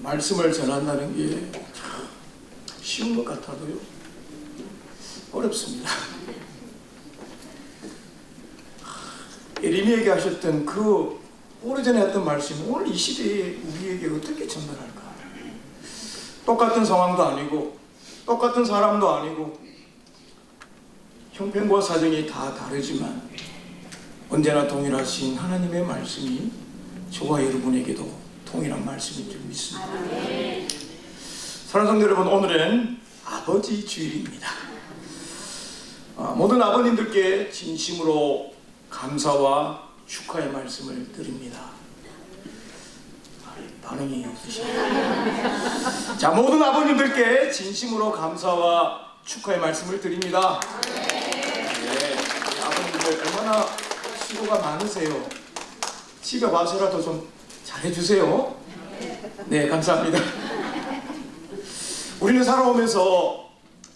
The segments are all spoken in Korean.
말씀을 전한다는 게 쉬운 것 같아도요 어렵습니다. 예레미야에게 하셨던 그 오래전에 했던 말씀, 오늘 이 시대에 우리에게 어떻게 전달할까? 똑같은 상황도 아니고 똑같은 사람도 아니고 형편과 사정이 다 다르지만 언제나 동일하신 하나님의 말씀이 저와 여러분에게도 동일한 말씀인 줄 믿습니다. 사랑하는 성도 여러분, 오늘은 아버지 주일입니다. 모든 아버님들께 진심으로 감사와 축하의 말씀을 드립니다. 반응이 없으시네요. 자, 모든 아버님들께 진심으로 감사와 축하의 말씀을 드립니다. 네, 아버님들 얼마나 수고가 많으세요. 집에 와서라도 좀 잘해주세요. 네, 감사합니다. 우리는 살아오면서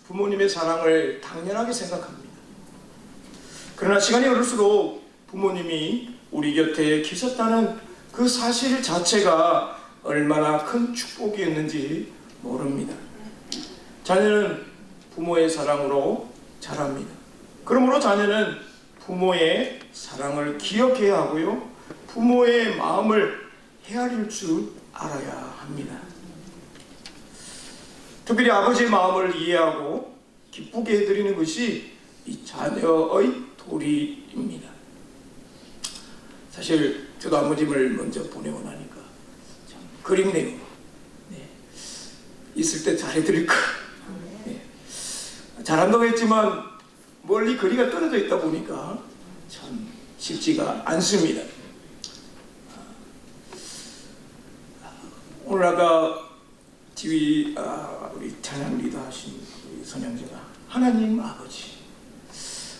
부모님의 사랑을 당연하게 생각합니다. 그러나 시간이 흐를수록 부모님이 우리 곁에 계셨다는 그 사실 자체가 얼마나 큰 축복이었는지 모릅니다. 자녀는 부모의 사랑으로 자랍니다. 그러므로 자녀는 부모의 사랑을 기억해야 하고요, 부모의 마음을 헤아릴 줄 알아야 합니다. 특별히 아버지의 마음을 이해하고 기쁘게 해드리는 것이 이 자녀의 도리입니다. 사실 저도 아버님을 먼저 보내고 나니까 참 그립네요. 네. 있을 때 잘해드릴까. 네. 잘한다고 했지만 멀리 거리가 떨어져 있다 보니까 참 쉽지가 않습니다. 오늘 아까 TV 우리 찬양 리더 하신 우리 선영재가 하나님 아버지,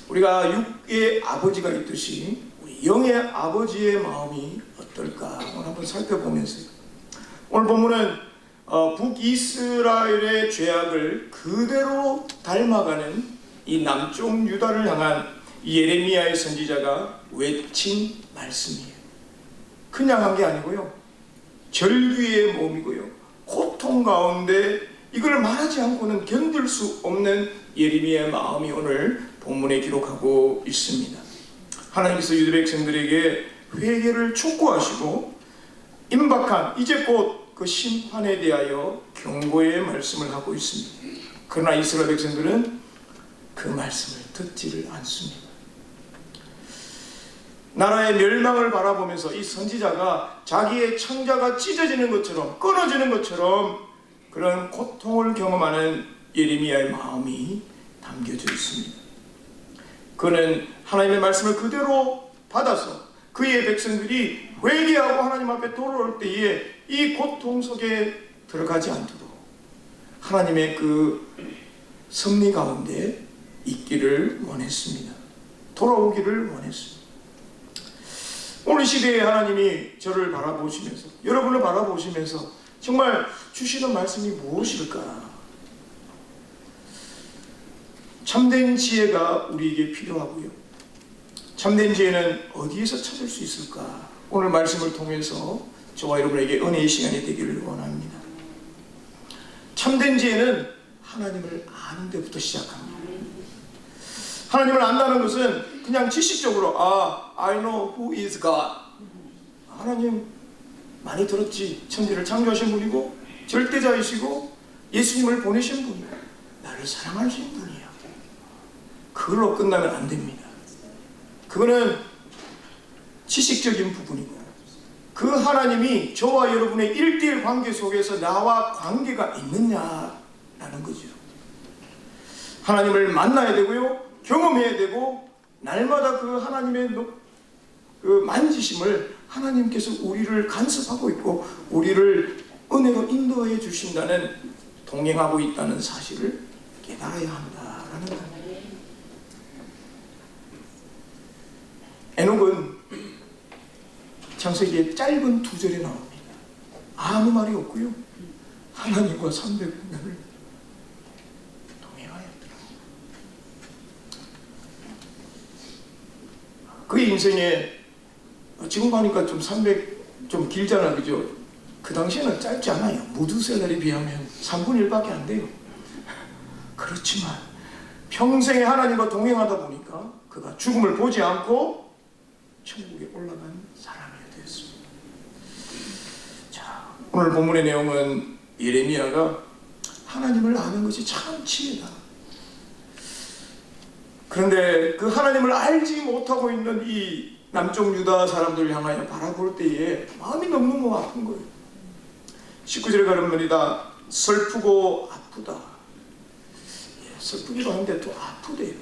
우리가 육의 아버지가 있듯이 우리 영의 아버지의 마음이 어떨까 오늘 한번 살펴보면서, 오늘 본문은 북이스라엘의 죄악을 그대로 닮아가는 이 남쪽 유다를 향한 예레미야의 선지자가 외친 말씀이에요. 그냥 한 게 아니고요, 절규의 몸이고요, 고통 가운데 이걸 말하지 않고는 견딜 수 없는 예레미야의 마음이 오늘 본문에 기록하고 있습니다. 하나님께서 유대 백성들에게 회개를 촉구하시고 임박한 이제 곧 그 심판에 대하여 경고의 말씀을 하고 있습니다. 그러나 이스라엘 백성들은 그 말씀을 듣지를 않습니다. 나라의 멸망을 바라보면서 이 선지자가 자기의 창자가 찢어지는 것처럼, 끊어지는 것처럼 그런 고통을 경험하는 예레미야의 마음이 담겨져 있습니다. 그는 하나님의 말씀을 그대로 받아서 그의 백성들이 회개하고 하나님 앞에 돌아올 때에 이 고통 속에 들어가지 않도록 하나님의 그 섭리 가운데 있기를 원했습니다. 돌아오기를 원했습니다. 오늘 시대에 하나님이 저를 바라보시면서, 여러분을 바라보시면서 정말 주시는 말씀이 무엇일까? 참된 지혜가 우리에게 필요하고요, 참된 지혜는 어디에서 찾을 수 있을까? 오늘 말씀을 통해서 저와 여러분에게 은혜의 시간이 되기를 원합니다. 참된 지혜는 하나님을 아는 데부터 시작합니다. 하나님을 안다는 것은 그냥 지식적으로 I know who is God, 하나님 많이 들었지, 천지를 창조하신 분이고 절대자이시고 예수님을 보내신 분이고 나를 사랑하신 분이야. 그걸로 끝나면 안 됩니다. 그거는 지식적인 부분이고, 그 하나님이 저와 여러분의 1:1 관계 속에서 나와 관계가 있느냐라는 거죠. 하나님을 만나야 되고요, 경험해야 되고, 날마다 그 하나님의 그 만지심을 하나님께서 우리를 간섭하고 있고 우리를 은혜로 인도해 주신다는, 동행하고 있다는 사실을 깨달아야 한다라는 겁니다. 에녹은 창세기의 짧은 2절에 나옵니다. 아무 말이 없고요, 하나님과 300년을 동행하였더라. 그의 인생에 지금 보니까 좀 300 좀 길잖아, 그죠? 그 당시에는 짧지 않아요. 무두셀날에 비하면 3분의 1밖에 안 돼요. 그렇지만 평생에 하나님과 동행하다 보니까 그가 죽음을 보지 않고 천국에 올라간 사람이 되었습니다. 자, 오늘 본문의 내용은 예레미야가 하나님을 아는 것이 참 지혜다. 그런데 그 하나님을 알지 못하고 있는 이 남쪽 유다 사람들을 향하여 바라볼 때에 마음이 너무너무 아픈 거예요. 19절에 가는 말이다. 슬프고 아프다. 슬프기도 한데 또 아프대요.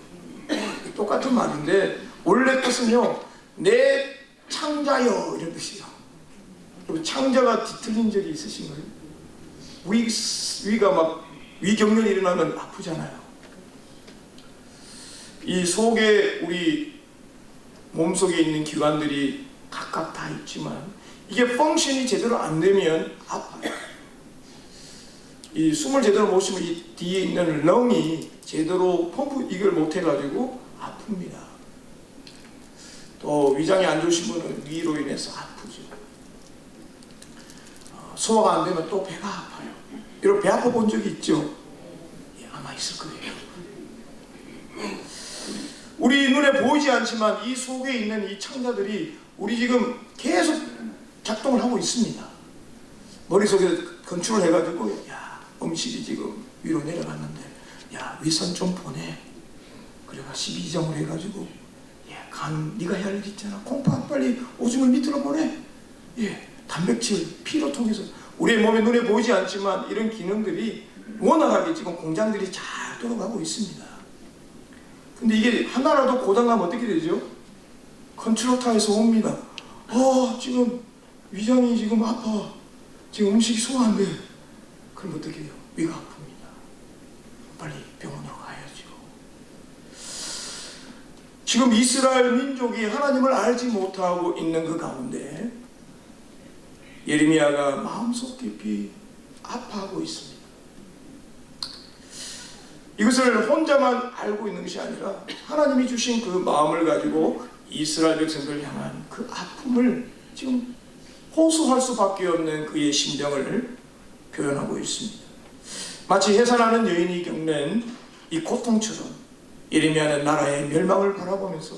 똑같은 말인데 원래 뜻은요, 내 창자여 이런 뜻이에요. 창자가 뒤틀린 적이 있으신가요? 위가 막 위경련이 일어나면 아프잖아요. 이 속에 우리 몸속에 있는 기관들이 각각 다 있지만 이게 펑션이 제대로 안 되면 아파요. 이 숨을 제대로 못 쉬면 이 뒤에 있는 렁이 제대로 펌프 이걸 못 해가지고 아픕니다. 또 위장이 안 좋으신 분은 위로 인해서 아프죠. 소화가 안 되면 또 배가 아파요. 이런 배 아파 본 적이 있죠? 예, 아마 있을 거예요. 우리 눈에 보이지 않지만 이 속에 있는 이 창자들이 우리 지금 계속 작동을 하고 있습니다. 머릿속에 건축을 해가지고 야, 음식이 지금 위로 내려갔는데 야, 위선 좀 보내. 그래가 12점을 해가지고 예, 간 네가 해야 할 일 있잖아. 콩팥 빨리 오줌을 밑으로 보내. 예, 단백질 피로 통해서 우리의 몸에 눈에 보이지 않지만 이런 기능들이 원활하게 지금 공장들이 잘 돌아가고 있습니다. 근데 이게 하나라도 고장나면 어떻게 되죠? 컨트롤 타에서 옵니다. 지금 위장이 지금 아파. 지금 음식이 소화 안 돼. 그럼 어떻게 해요? 위가 아픕니다. 빨리 병원으로 가야죠. 지금 이스라엘 민족이 하나님을 알지 못하고 있는 그 가운데 예레미야가 마음속 깊이 아파하고 있습니다. 이것을 혼자만 알고 있는 것이 아니라 하나님이 주신 그 마음을 가지고 이스라엘 백성들을 향한 그 아픔을 지금 호소할 수밖에 없는 그의 심정을 표현하고 있습니다. 마치 해산하는 여인이 겪는 이 고통처럼 예레미야는 나라의 멸망을 바라보면서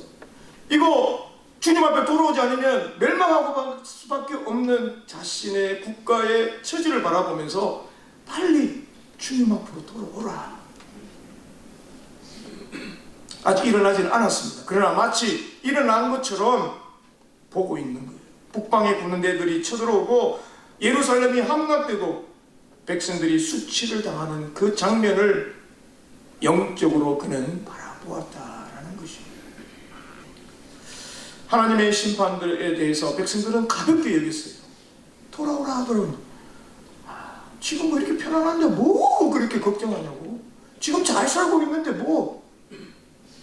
이거 주님 앞에 돌아오지 않으면 멸망하고 말 수밖에 없는 자신의 국가의 처지를 바라보면서 빨리 주님 앞으로 돌아오라. 아직 일어나지는 않았습니다. 그러나 마치 일어난 것처럼 보고 있는 거예요. 북방의 군대들이 쳐들어오고 예루살렘이 함락되고 백성들이 수치를 당하는 그 장면을 영적으로 그는 바라보았다라는 것입니다. 하나님의 심판들에 대해서 백성들은 가볍게 여겼어요. 돌아오라 하더라도 지금 뭐 이렇게 편안한데 뭐 그렇게 걱정하냐고. 지금 잘 살고 있는데 뭐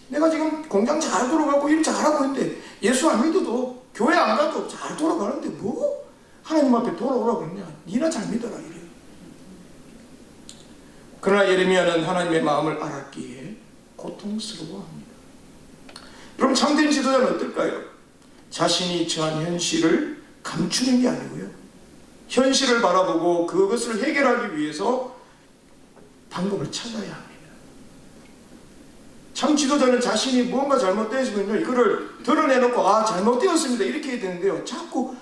내가 지금 공장 잘 돌아가고 일 잘하고 있는데 예수 안 믿어도 교회 안 가도 잘 돌아가는데 뭐 하나님 앞에 돌아오라 그러냐. 니나 잘 믿어라 이래요. 그러나 예레미야는 하나님의 마음을 알았기에 고통스러워합니다. 그럼 참된 지도자는 어떨까요? 자신이 처한 현실을 감추는 게 아니고요, 현실을 바라보고 그것을 해결하기 위해서 방법을 찾아야 합니다. 참 지도자는 자신이 뭔가 잘못되었으면요, 이거를 드러내놓고 잘못되었습니다 이렇게 해야 되는데요, 자꾸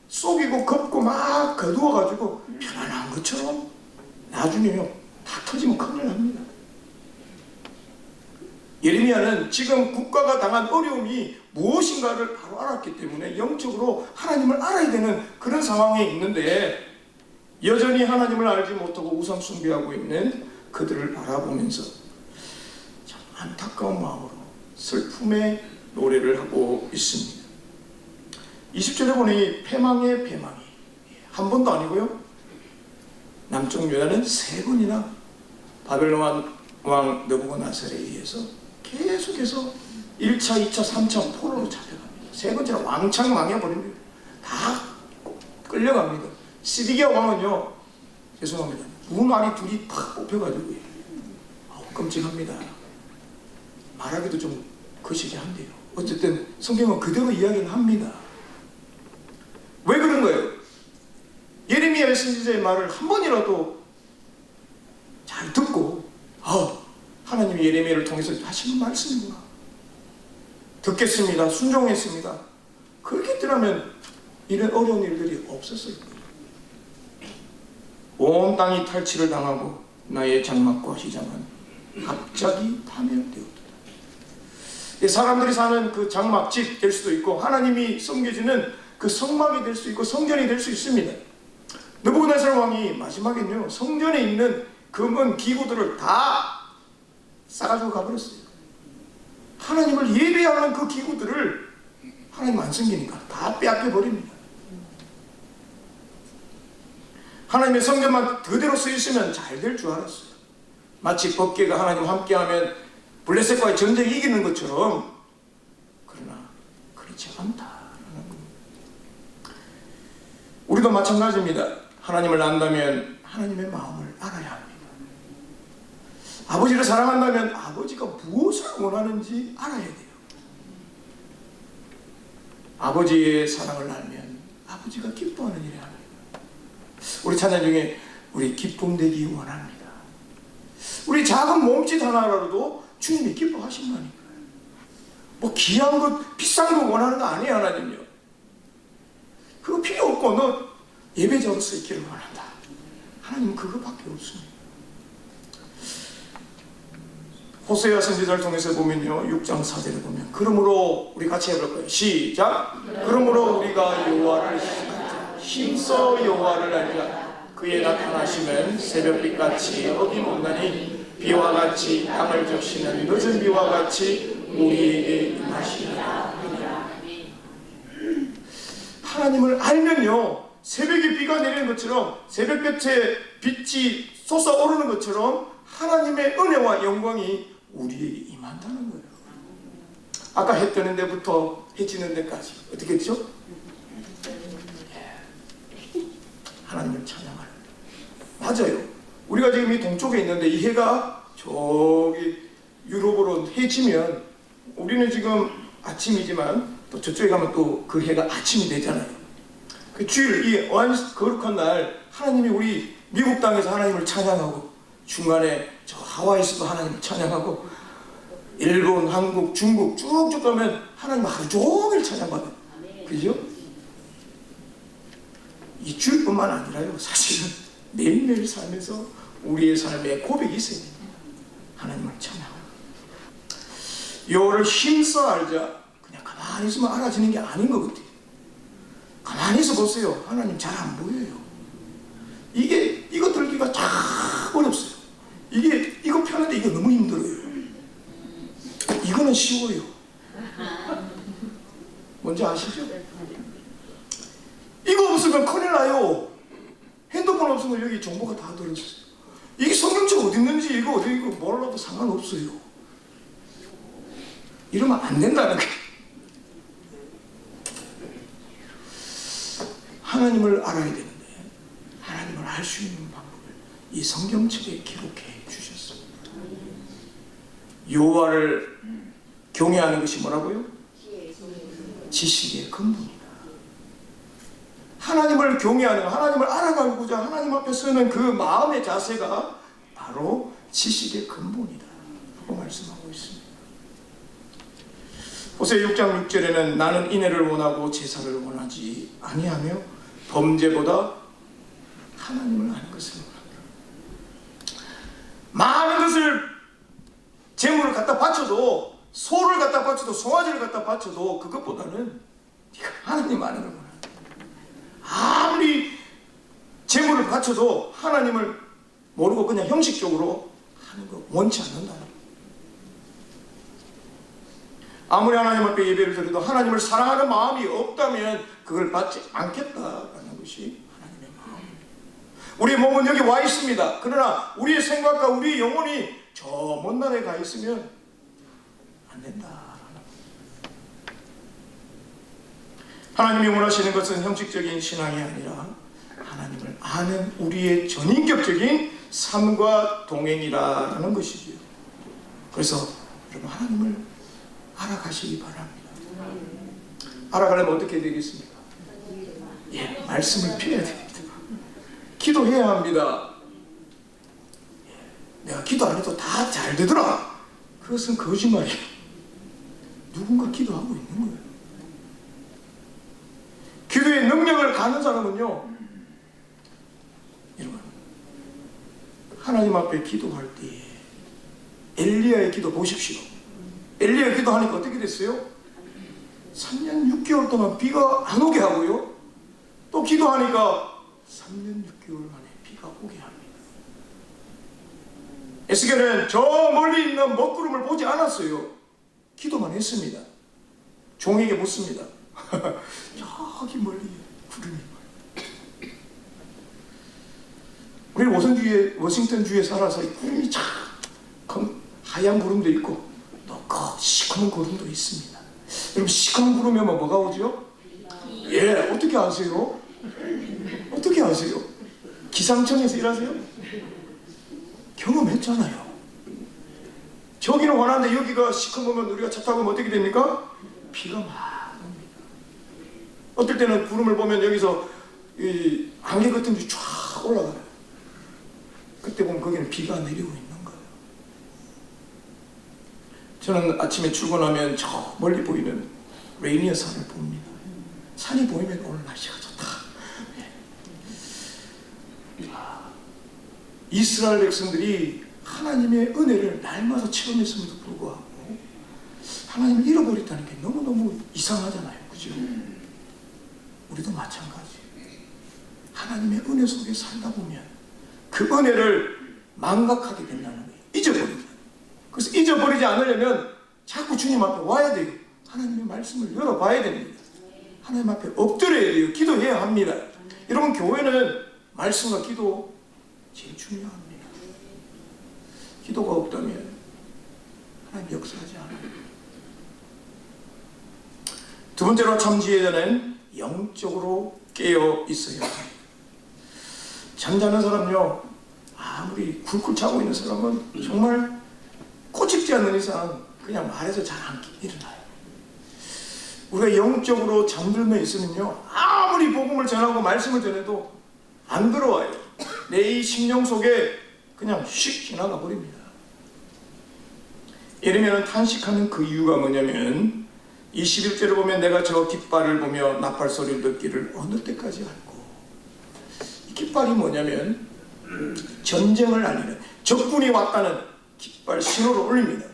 속이고 걷고 막 거두어가지고 편안한 것처럼 나중에요 다 터지면 큰일 납니다. 예레미야는 지금 국가가 당한 어려움이 무엇인가를 바로 알았기 때문에 영적으로 하나님을 알아야 되는 그런 상황에 있는데 여전히 하나님을 알지 못하고 우상 숭배하고 있는 그들을 바라보면서 참 안타까운 마음으로 슬픔의 노래를 하고 있습니다. 20절에 보니 패망의 패망이 한 번도 아니고요, 남쪽 유다는 3번이나 바벨론 왕 느부갓네살에 의해서 계속해서 1차, 2차, 3차 포로로 잡혀갑니다. 3번째는 왕창 망해버립니다. 다 끌려갑니다. 시디기야 왕은요, 죄송합니다, 눈알이 둘이 팍 뽑혀가지고 끔찍합니다. 말하기도 좀 거시기 한데요. 어쨌든 성경은 그대로 이야기를 합니다. 왜 그런 거예요? 예레미야 예레미야 선지자의 말을 한 번이라도 잘 듣고 하나님이 예레미야를 통해서 하시는 말씀이구나, 듣겠습니다, 순종했습니다, 그렇게 했더라면 이런 어려운 일들이 없었을 거예요. 온 땅이 탈취를 당하고 나의 장막과 시장은 갑자기 파멸되었다. 사람들이 사는 그 장막집 될 수도 있고 하나님이 섬겨지는 그 성막이 될 수 있고 성전이 될 수 있습니다. 느부갓네살 왕이 마지막엔요, 성전에 있는 금은 기구들을 다 싸가지고 가버렸어요. 하나님을 예배하는 그 기구들을 하나님 안 섬기니까 다 빼앗겨 버립니다. 하나님의 성전만 그대로 쓰였으면 잘 될 줄 알았어요. 마치 법궤가 하나님과 함께하면 블레셋과의 전쟁이 이기는 것처럼. 그러나 그렇지 않다라는 겁니다. 우리도 마찬가지입니다. 하나님을 안다면 하나님의 마음을 알아야 합니다. 아버지를 사랑한다면 아버지가 무엇을 원하는지 알아야 돼요. 아버지의 사랑을 알면 아버지가 기뻐하는 일을 합니다. 우리 찬양 중에 우리 기쁨 되기 원합니다. 우리 작은 몸짓 하나라도 주님이 기뻐하신다니까요. 뭐 귀한 것, 비싼 거 원하는 거 아니에요. 하나님요, 그거 필요 없고 너 예배자로서 있기를 원한다. 하나님은 그거밖에 없습니다. 호세아 선지자를 통해서 보면요, 6장 4절에 보면, 그러므로 우리 같이 해볼 거예요. 시작. 그러므로 우리가 여호와를 힘써 여호와를 알자. 그의 나타나심은 새벽빛같이 어김없나니 비와 같이 땅을 적시는 늦은 비와 같이 우리에게 임하시리라. 하나님을 알면요, 새벽에 비가 내리는 것처럼 새벽볕에 빛이 솟아오르는 것처럼 하나님의 은혜와 영광이 우리에게 임한다는 거예요. 아까 해 뜨는 데부터 해 지는 데까지 어떻게 했죠? 하나님을 찬양하는, 맞아요. 우리가 지금 이 동쪽에 있는데 이 해가 저기 유럽으로 해지면 우리는 지금 아침이지만 또 저쪽에 가면 또 그 해가 아침이 되잖아요. 그 주일, 이 거룩한 날 하나님이 우리 미국 땅에서 하나님을 찬양하고, 중간에 저 하와이에서도 하나님을 찬양하고, 일본, 한국, 중국 쭉쭉 가면 하나님 하루 종일 찬양받아요. 그죠? 이 주일뿐만 아니라요, 사실은 매일매일 살면서 우리의 삶에 고백이 있어야 됩니다. 하나님을 찬양하고. 여호와를 힘써 알자. 그냥 가만히 있으면 알아지는 게 아닌 것 같아요. 가만히 있어 보세요. 하나님 잘 안 보여요. 이거 들기가 참 어렵어요. 이거 펴는데 이거 너무 힘들어요. 이거는 쉬워요. 뭔지 아시죠? 이거 없으면 큰일 나요. 핸드폰 없으면 여기 정보가 다 들어있어요. 이게 성경책 어디 있는지 이거 몰라도 상관없어요. 이러면 안 된다는 거예요. 하나님을 알아야 되는데 하나님을 알 수 있는 방법을 이 성경책에 기록해 주셨습니다. 여호와를 경외하는 것이 뭐라고요? 지식의 근본이다. 하나님을 경외하는, 하나님을 알아가고자 하나님 앞에 서는 그 마음의 자세가 바로 지식의 근본이다 라고 말씀하고 있습니다. 호세아 6장 6절에는 나는 인애를 원하고 제사를 원하지 아니하며 범죄보다 하나님을 아는 것을 원한다. 많은 것을 재물을 갖다 바쳐도, 소를 갖다 바쳐도, 송아지를 갖다 바쳐도 그것보다는 네가 하나님 아는 걸 원한다. 아무리 재물을 바쳐도 하나님을 모르고 그냥 형식적으로 하는 거 원치 않는다. 아무리 하나님 앞에 예배를 드려도 하나님을 사랑하는 마음이 없다면 그걸 받지 않겠다라는 것이 하나님의 마음입니다. 우리의 몸은 여기 와 있습니다. 그러나 우리의 생각과 우리의 영혼이 저 먼 나라에 가 있으면 안 된다. 하나님이 원하시는 것은 형식적인 신앙이 아니라 하나님을 아는 우리의 전인격적인 삶과 동행이라는 것이지요. 그래서 여러분, 하나님을 알아가시기 바랍니다. 알아가려면 어떻게 되겠습니까? 예, 말씀을 피해야 됩니다. 기도해야 합니다. 내가 기도 안 해도 다 잘 되더라. 그것은 거짓말이에요. 누군가 기도하고 있는 거예요. 기도의 능력을 가는 사람은요, 여러분, 하나님 앞에 기도할 때에 엘리야의 기도 보십시오. 엘리야 기도하니까 어떻게 됐어요? 3년 6개월 동안 비가 안 오게 하고요, 또 기도하니까 3년 6개월 만에 비가 오게 합니다. 에스겔은 저 멀리 있는 먹구름을 보지 않았어요. 기도만 했습니다. 종에게 묻습니다. 저기 멀리 구름이. 우리 워싱턴주에 살아서 이 구름이 참 하얀 구름도 있고 또 시커먼 구름도 있습니다. 여러분, 시커먼 구름이 오면 뭐가 오죠? 예, 어떻게 아세요? 어떻게 아세요? 기상청에서 일하세요? 경험했잖아요. 저기는 환한데 여기가 시커먼면 우리가 차 타고 어떻게 됩니까? 비가 막 옵니다. 어떨 때는 구름을 보면 여기서 이 안개 같은 게 쫙 올라가요. 그때 보면 거기는 비가 내리고 있는 거예요. 저는 아침에 출근하면 저 멀리 보이는 레이니어 산을 봅니다. 산이 보이면 오늘 날씨가 좋다. 이스라엘 백성들이 하나님의 은혜를 날마다 체험했음에도 불구하고 하나님을 잃어버렸다는 게 너무너무 이상하잖아요. 그죠? 우리도 마찬가지. 하나님의 은혜 속에 살다 보면 그 은혜를 망각하게 된다는 거예요. 잊어버립니다. 그래서 잊어버리지 않으려면 자꾸 주님 앞에 와야 돼요. 하나님의 말씀을 열어봐야 됩니다. 하나님 앞에 엎드려야 돼요. 기도해야 합니다. 여러분, 교회는 말씀과 기도 제일 중요합니다. 기도가 없다면 하나님 역사하지 않아요. 두 번째로 참 지혜자는 영적으로 깨어 있어야 합니다. 잠자는 사람요, 아무리 굴굴 자고 있는 사람은 정말 꼬집지 않는 이상 그냥 말해서 잘 안 일어나요. 우리가 영적으로 잠들며 있으면요, 아무리 복음을 전하고 말씀을 전해도 안 들어와요. 내 이 심령 속에 그냥 휙 지나가 버립니다. 예레미야는 탄식하는 그 이유가 뭐냐면 21절을 보면 내가 저 깃발을 보며 나팔 소리를 듣기를 어느 때까지 할고. 이 깃발이 뭐냐면 전쟁을 알리는, 적군이 왔다는 깃발 신호를 올립니다.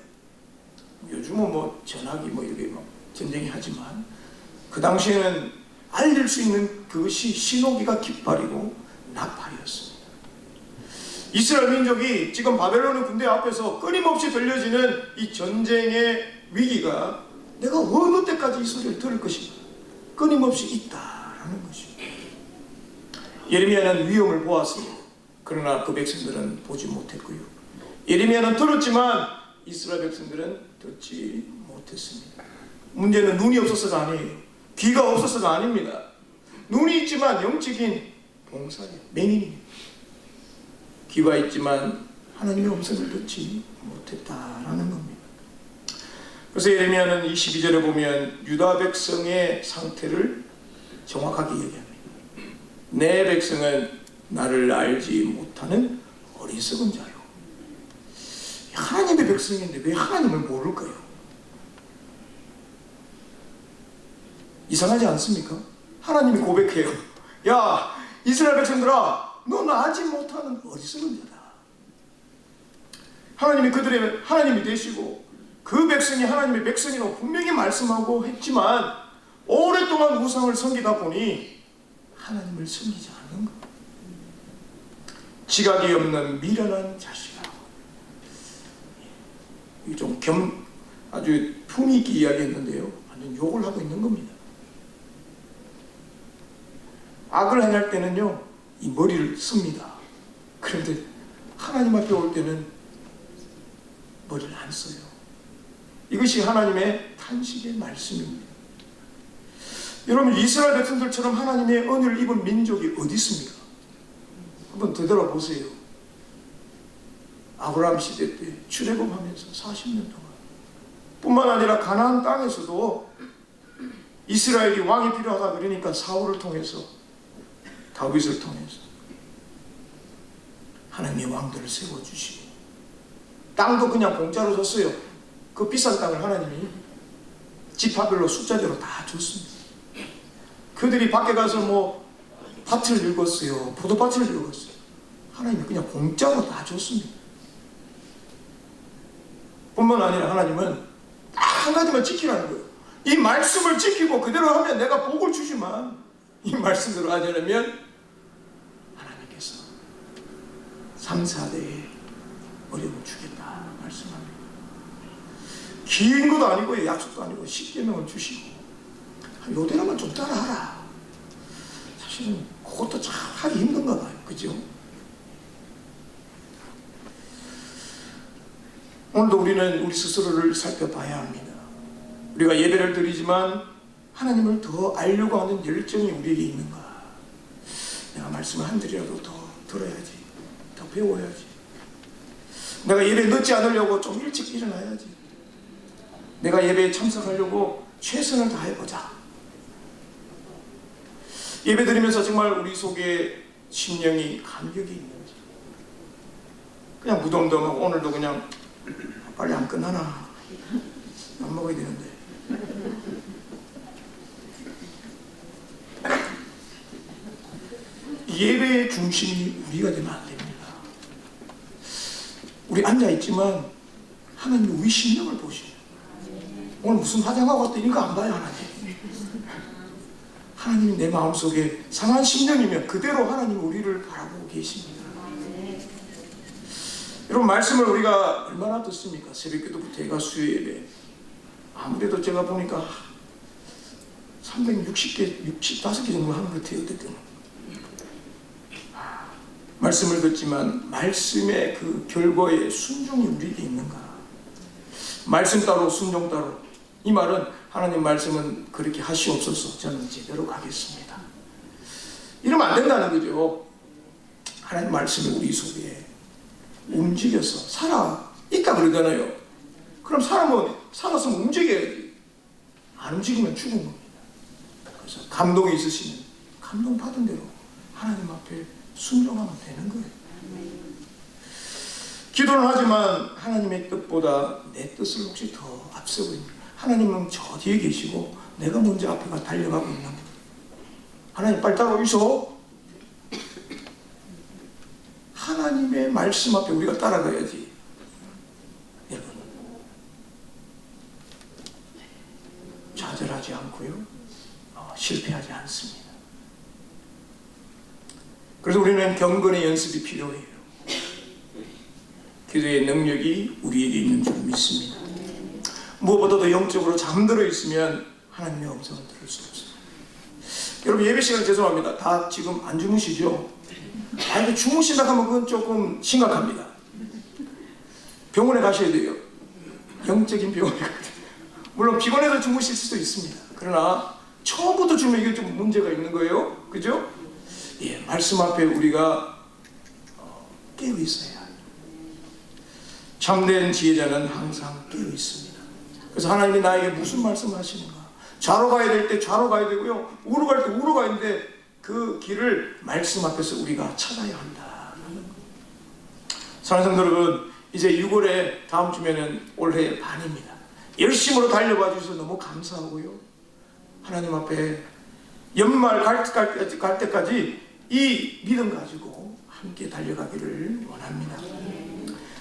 요즘은 뭐 전화기 뭐 이렇게 막 전쟁이 하지만 그 당시에는 알릴 수 있는 그것이 신호기가 깃발이고 나팔이었습니다. 이스라엘 민족이 지금 바벨론의 군대 앞에서 끊임없이 들려지는 이 전쟁의 위기가 내가 어느 때까지 이 소리를 들을 것인가, 끊임없이 있다라는 것입니다. 예레미야는 위험을 보았습니다. 그러나 그 백성들은 보지 못했고요. 예레미야는 들었지만 이스라엘 백성들은 듣지 못했습니다. 문제는 눈이 없어서가 아니에요. 귀가 없어서가 아닙니다. 눈이 있지만 영적인 봉사예요. 맹인이에요. 귀가 있지만 하나님의 음성을 듣지 못했다라는 겁니다. 그래서 예레미야는 22절에 보면 유다 백성의 상태를 정확하게 얘기합니다. 내 백성은 나를 알지 못하는 어리석은 자요. 하나님의 백성인데 왜 하나님을 모를까요? 이상하지 않습니까? 하나님이 고백해요. 야, 이스라엘 백성들아, 너는 알지 못하는 어리석은 자다. 하나님이 그들의 하나님이 되시고 그 백성이 하나님의 백성이라고 분명히 말씀하고 했지만 오랫동안 우상을 섬기다 보니 하나님을 섬기지 않는 것. 지각이 없는 미련한 자식아. 좀 아주 품위 있게 이야기했는데요, 완전 욕을 하고 있는 겁니다. 악을 행할 때는요, 이 머리를 씁니다. 그런데 하나님 앞에 올 때는 머리를 안 써요. 이것이 하나님의 탄식의 말씀입니다. 여러분, 이스라엘 백성들처럼 하나님의 은혜를 입은 민족이 어디 있습니까? 한번 되돌아보세요. 아브라함 시대 때 출애굽하면서 40년 동안, 뿐만 아니라 가나안 땅에서도 이스라엘이 왕이 필요하다 그러니까 사울을 통해서, 다윗을 통해서 하나님의 왕들을 세워주시고, 땅도 그냥 공짜로 줬어요. 그 비싼 땅을 하나님이 지파별로 숫자대로 다 줬습니다. 그들이 밖에 가서 뭐 밭을 읽었어요, 포도밭을 읽었어요. 하나님이 그냥 공짜로 다 줬습니다. 뿐만 아니라 하나님은 딱 한 가지만 지키라는 거예요. 이 말씀을 지키고 그대로 하면 내가 복을 주지만, 이 말씀대로 하지 않으면 하나님께서 3, 4대에 어려움을 주겠다 말씀합니다. 긴 것도 아니고 약속도 아니고 십계명을 주시고, 요대로만 좀 따라하라. 사실은 그것도 참 하기 힘든가 봐요. 그죠? 오늘도 우리는 우리 스스로를 살펴봐야 합니다. 우리가 예배를 드리지만 하나님을 더 알려고 하는 열정이 우리에게 있는가? 내가 말씀을 한 들이라도 더 들어야지, 더 배워야지. 내가 예배 늦지 않으려고 좀 일찍 일어나야지. 내가 예배에 참석하려고 최선을 다해보자. 예배 드리면서 정말 우리 속에 심령이 감격이 있는지, 그냥 무덤덤하고 오늘도 그냥 빨리 안 끝나나, 안 먹어야 되는데. 예배의 중심이 우리가 되면 안 됩니다. 우리 앉아있지만 하나님이 우리 심령을 보시죠. 오늘 무슨 화장하고 왔더니 이거 안 봐요. 하나님이 내 마음속에 상한 심령이면 그대로 하나님이 우리를 바라보고 계십니다. 여러분, 말씀을 우리가 얼마나 듣습니까? 새벽기도부터 해가 수요 예배, 아무래도 제가 보니까 360개, 65개 정도 하는 것 같아요. 그때는 말씀을 듣지만 말씀의 그 결과에 순종이 우리에게 있는가? 말씀 따로 순종 따로. 이 말은 하나님 말씀은 그렇게 하시옵소서, 저는 제대로 가겠습니다, 이러면 안 된다는 거죠. 하나님 말씀이 우리 속에 움직여서 살아있다 그러잖아요. 그럼 사람은 살았으면 움직여야지. 안 움직이면 죽은 겁니다. 그래서 감동이 있으시면 감동 받은 대로 하나님 앞에 순종하면 되는 거예요. 기도는 하지만 하나님의 뜻보다 내 뜻을 혹시 더 앞서 보입니다. 하나님은 저 뒤에 계시고 내가 먼저 앞에 달려가고 있는 거예요. 하나님 빨리 따라오이소. 하나님의 말씀 앞에 우리가 따라가야지. 여러분, 좌절하지 않고요, 실패하지 않습니다. 그래서 우리는 경건의 연습이 필요해요. 기도의 능력이 우리에게 있는 줄 믿습니다. 무엇보다도 영적으로 잠들어 있으면 하나님의 음성을 들을 수 없습니다. 여러분, 예배 시간 죄송합니다. 다 지금 안 주무시죠? 근데 주무신다 하면 그건 조금 심각합니다. 병원에 가셔야 돼요. 영적인 병원에 가야 돼요. 물론 피곤해서 주무실 수도 있습니다. 그러나 처음부터 주면 이게 좀 문제가 있는 거예요. 그죠? 예, 말씀 앞에 우리가 깨어 있어야 해요. 참된 지혜자는 항상 깨어 있습니다. 그래서 하나님이 나에게 무슨 말씀을 하시는가? 좌로 가야 될 때 좌로 가야 되고요, 우로 갈 때 우로 가야 되는데 그 길을 말씀 앞에서 우리가 찾아야 한다. 사랑하는 성도 여러분, 이제 6월에 다음 주면은 올해 반입니다. 열심으로 달려봐 주셔서 너무 감사하고요, 하나님 앞에 연말 갈 때까지 이 믿음 가지고 함께 달려가기를 원합니다.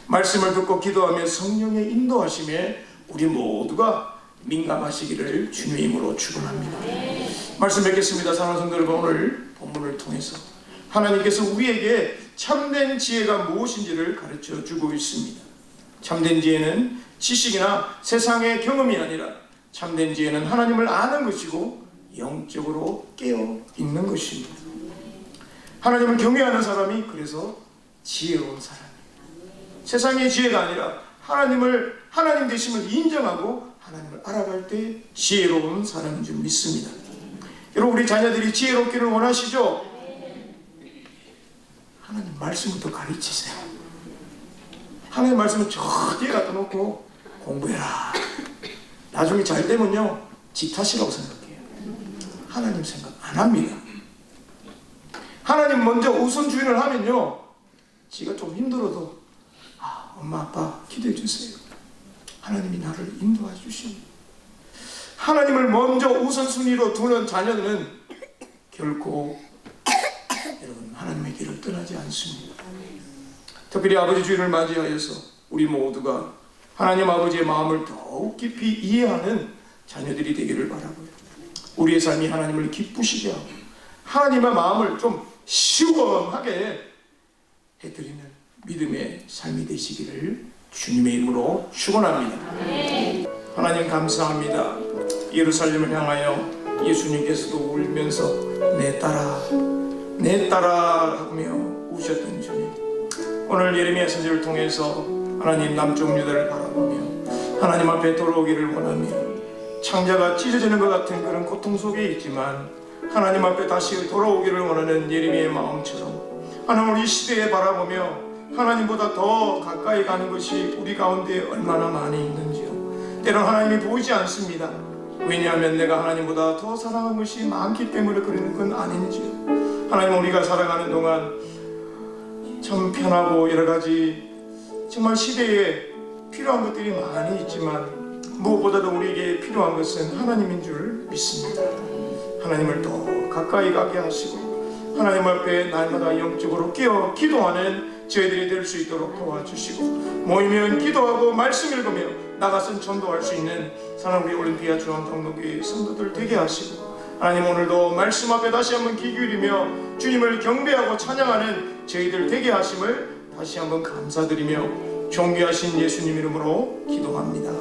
말씀을 듣고 기도하며 성령의 인도하심에 우리 모두가 민감하시기를 주님의 이름으로 축원합니다. 말씀 뵙겠습니다. 사랑하는 성도 여러분, 오늘 본문을 통해서 하나님께서 우리에게 참된 지혜가 무엇인지를 가르쳐 주고 있습니다. 참된 지혜는 지식이나 세상의 경험이 아니라 참된 지혜는 하나님을 아는 것이고 영적으로 깨어 있는 것입니다. 하나님을 경외하는 사람이 그래서 지혜로운 사람이에요. 세상의 지혜가 아니라 하나님 되심을 인정하고 하나님을 알아갈 때 지혜로운 사람인 줄 믿습니다. 여러분, 우리 자녀들이 지혜롭기를 원하시죠? 하나님 말씀부터 가르치세요. 하나님 말씀은 저 뒤에 갖다 놓고 공부해라. 나중에 잘 되면요, 지 탓이라고 생각해요. 하나님 생각 안 합니다. 하나님 먼저 우선주의를 하면요, 지가 좀 힘들어도 엄마 아빠 기도해 주세요. 하나님이 나를 인도해 주십니다. 하나님을 먼저 우선순위로 두는 자녀는 결코 여러분 하나님의 길을 떠나지 않습니다. 특별히 아버지 주일을 맞이하여서 우리 모두가 하나님 아버지의 마음을 더욱 깊이 이해하는 자녀들이 되기를 바라고요. 우리의 삶이 하나님을 기쁘시게 하고 하나님의 마음을 좀 시원하게 해드리는 믿음의 삶이 되시기를 주님의 이름으로 축원합니다. 하나님 감사합니다. 예루살렘을 향하여 예수님께서도 울면서 내 딸아 하며 우셨던 주님, 오늘 예레미야 선지를 통해서 하나님 남쪽 유다를 바라보며 하나님 앞에 돌아오기를 원하며 창자가 찢어지는 것 같은 그런 고통 속에 있지만 하나님 앞에 다시 돌아오기를 원하는 예레미야의 마음처럼 하나님 우리 시대에 바라보며 하나님보다 더 가까이 가는 것이 우리 가운데 얼마나 많이 있는지요. 때론 하나님이 보이지 않습니다. 왜냐하면 내가 하나님보다 더 사랑하는 것이 많기 때문에 그러는 건 아닌지요. 하나님 우리가 살아가는 동안 참 편하고 여러 가지 정말 시대에 필요한 것들이 많이 있지만 무엇보다도 우리에게 필요한 것은 하나님인 줄 믿습니다. 하나님을 더 가까이 가게 하시고 하나님 앞에 날마다 영적으로 깨어 기도하는 저희들이 될 수 있도록 도와주시고 모이면 기도하고 말씀 읽으며 나가선 전도할 수 있는 사랑 우리 올림피아 중앙통로교회 성도들 되게 하시고 하나님 오늘도 말씀 앞에 다시 한번 귀 기울이며 주님을 경배하고 찬양하는 저희들 되게 하심을 다시 한번 감사드리며 존귀하신 예수님 이름으로 기도합니다.